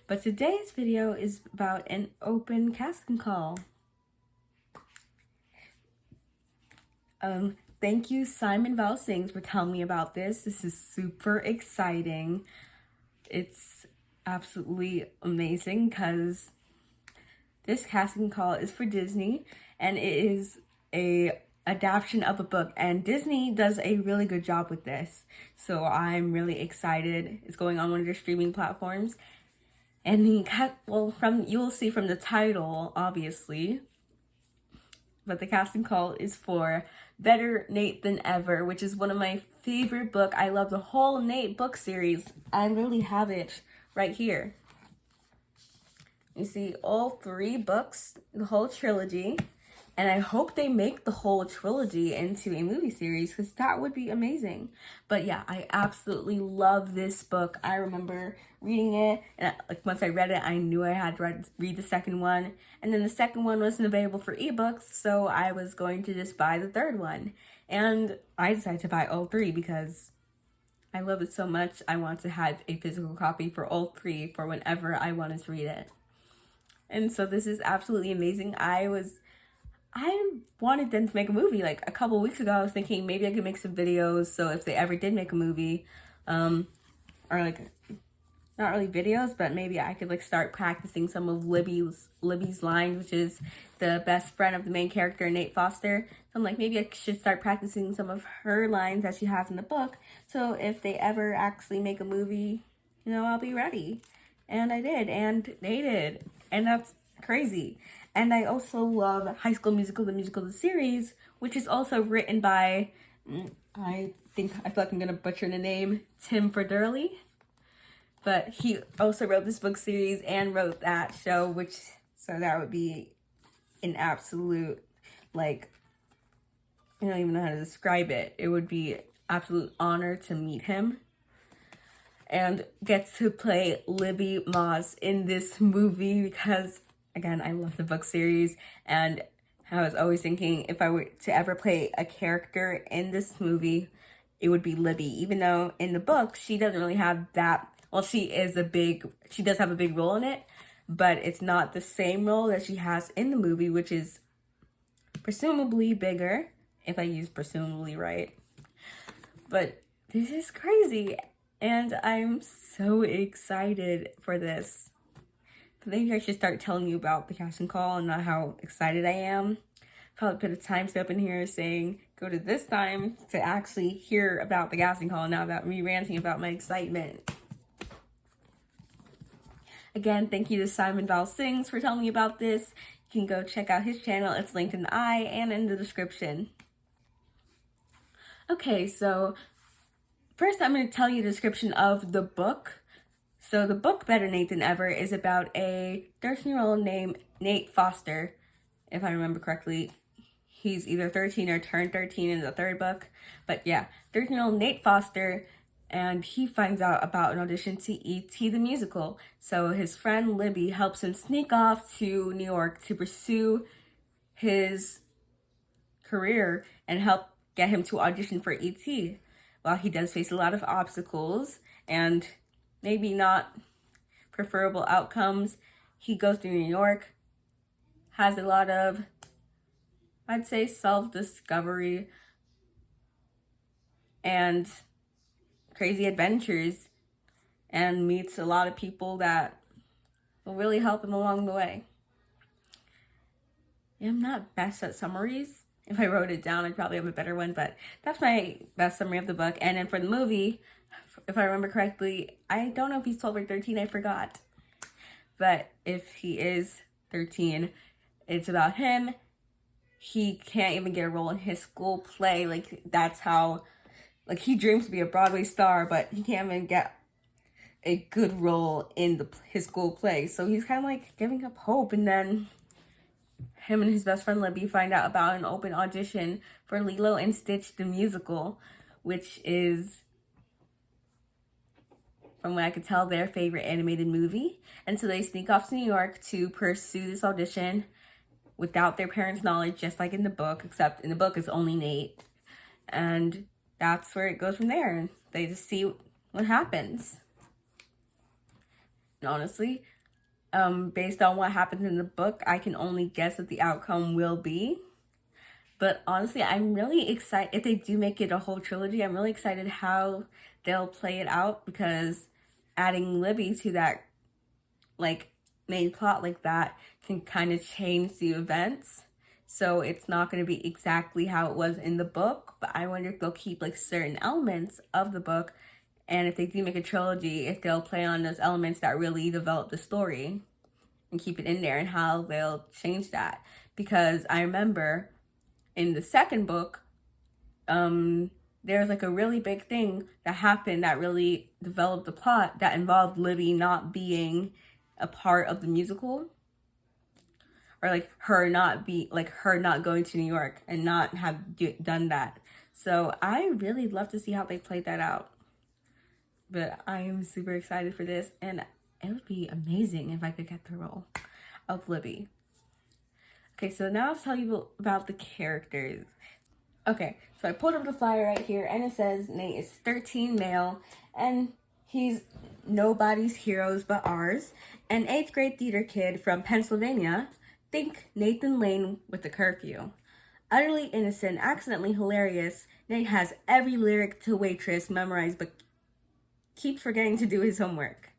But today's video is about an open casting call. Thank you, Simon Val Sings, for telling me about this. This is super exciting. It's absolutely amazing because this casting call is for Disney and it is a adaptation of a book, and Disney does a really good job with this. So I'm really excited. It's going on one of their streaming platforms. And you'll see from the title, obviously, but the casting call is for Better Nate Than Ever, which is one of my favorite books. I love the whole Nate book series. I really have it right here. You see all 3 books, the whole trilogy, and I hope they make the whole trilogy into a movie series because that would be amazing. But yeah, I absolutely love this book. I remember reading it, and once I read it, I knew I had to read the second one. And then the second one wasn't available for ebooks, so I was going to just buy the third one. And I decided to buy all 3 because I love it so much. I want to have a physical copy for all 3 for whenever I wanted to read it. And so this is absolutely amazing. I wanted them to make a movie. Like a couple weeks ago, I was thinking maybe I could make some videos. So if they ever did make a movie, or like not really videos, but maybe I could like start practicing some of Libby's lines, which is the best friend of the main character, Nate Foster. So I'm like, maybe I should start practicing some of her lines that she has in the book. So if they ever actually make a movie, I'll be ready. And I did, and they did. And that's crazy. And I also love High School Musical, the series, which is also written by, I feel like I'm gonna butcher the name, Tim Federle. But he also wrote this book series and wrote that show, so that would be an absolute, I don't even know how to describe it. It would be absolute honor to meet him and get to play Libby Moss in this movie because, again, I love the book series, and I was always thinking if I were to ever play a character in this movie, it would be Libby, even though in the book, she doesn't really have that, well, she does have a big role in it, but it's not the same role that she has in the movie, which is presumably bigger, if I use presumably right. But this is crazy. And I'm so excited for this. Maybe I should start telling you about the casting call and not how excited I am. Probably put a timestamp in here saying go to this time to actually hear about the casting call, not about me ranting about my excitement. Again, thank you to Simon Val Sings for telling me about this. You can go check out his channel. It's linked in the eye and in the description. Okay, so first, I'm going to tell you the description of the book. So the book, Better Nate Than Ever, is about a 13-year-old named Nate Foster. If I remember correctly, he's either 13 or turned 13 in the third book. But yeah, 13-year-old Nate Foster, and he finds out about an audition to E.T. the musical. So his friend Libby helps him sneak off to New York to pursue his career and help get him to audition for E.T. While he does face a lot of obstacles and maybe not preferable outcomes, he goes to New York, has a lot of, I'd say, self-discovery and crazy adventures, and meets a lot of people that will really help him along the way. I'm not best at summaries. If I wrote it down, I'd probably have a better one, but that's my best summary of the book. And then for the movie, if I remember correctly, I don't know if he's 12 or 13, I forgot. But if he is 13, it's about him. He can't even get a role in his school play. That's how, he dreams to be a Broadway star, but he can't even get a good role in his school play. So he's kind of giving up hope, and then him and his best friend Libby find out about an open audition for Lilo and Stitch the musical, which is, from what I could tell, their favorite animated movie. And so they sneak off to New York to pursue this audition without their parents' knowledge, just like in the book, except in the book it's only Nate. And that's where it goes from there. They just see what happens. And honestly, Based on what happens in the book, I can only guess what the outcome will be. But honestly, I'm really excited. If they do make it a whole trilogy, I'm really excited how they'll play it out, because adding Libby to that, like, main plot like that can kind of change the events. So it's not going to be exactly how it was in the book, but I wonder if they'll keep like certain elements of the book, and if they do make a trilogy, if they'll play on those elements that really develop the story and keep it in there, and how they'll change that. Because I remember in the second book, there's like a really big thing that happened that really developed the plot that involved Libby not being a part of the musical, or like her not going to New York and not have done that. So I really love to see how they played that out. But I am super excited for this, and it would be amazing if I could get the role of Libby. Okay, so now I'll tell you about the characters. Okay, so I pulled up the flyer right here, and it says Nate is 13, male, and he's nobody's heroes but ours, an 8th grade theater kid from Pennsylvania. Think Nathan Lane with the curfew. Utterly innocent, accidentally hilarious, Nate has every lyric to Waitress memorized but keeps forgetting to do his homework.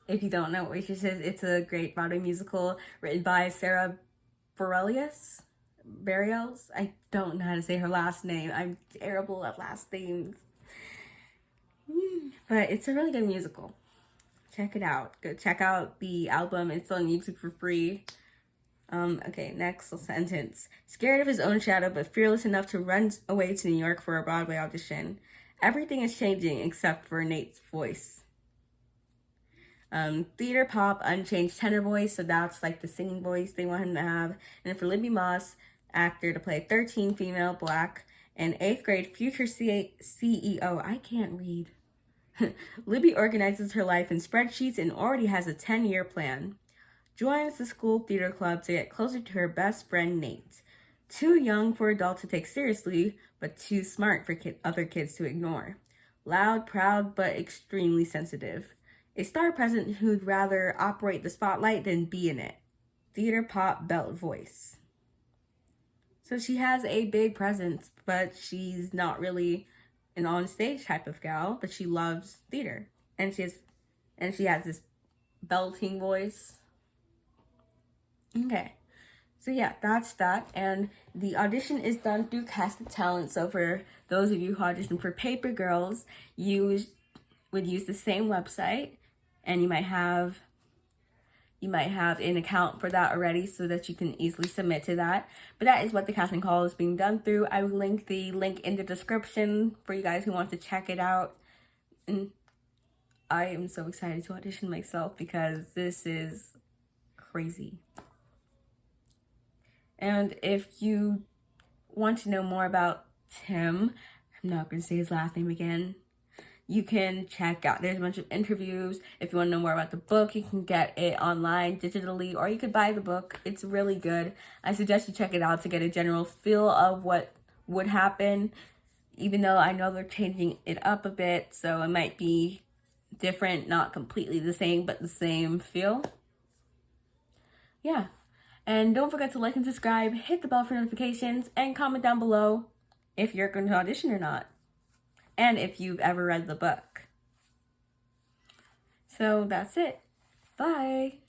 If you don't know what Waitress is, it's a great Broadway musical written by Sarah Bareilles. I don't know how to say her last name. I'm terrible at last names. But it's a really good musical. Check it out. Go check out the album. It's on YouTube for free. Okay, next sentence. Scared of his own shadow, but fearless enough to run away to New York for a Broadway audition. Everything is changing except for Nate's voice. Theater pop, unchanged tenor voice, so that's like the singing voice they want him to have. And for Libby Moss, actor, to play 13, female, black, and 8th grade future CEO. I can't read. Libby organizes her life in spreadsheets and already has a 10-year plan. Joins the school theater club to get closer to her best friend, Nate. Too young for adults to take seriously, but too smart for other kids to ignore. Loud, proud, but extremely sensitive. A star present who'd rather operate the spotlight than be in it. Theater pop belt voice. So she has a big presence, but she's not really an on-stage type of gal, but she loves theater. And she has this belting voice. Okay. So yeah, that's that. And the audition is done through Cast of Talent. So for those of you who audition for Paper Girls, you would use the same website, and you might have an account for that already, so that you can easily submit to that. But that is what the casting call is being done through. I will link the link in the description for you guys who want to check it out. And I am so excited to audition myself, because this is crazy. And if you want to know more about Tim, I'm not going to say his last name again, you can check out, there's a bunch of interviews. If you want to know more about the book, you can get it online digitally, or you could buy the book. It's really good. I suggest you check it out to get a general feel of what would happen, even though I know they're changing it up a bit, so it might be different, not completely the same, but the same feel. Yeah. And don't forget to like and subscribe, hit the bell for notifications, and comment down below if you're going to audition or not, and if you've ever read the book. So that's it. Bye.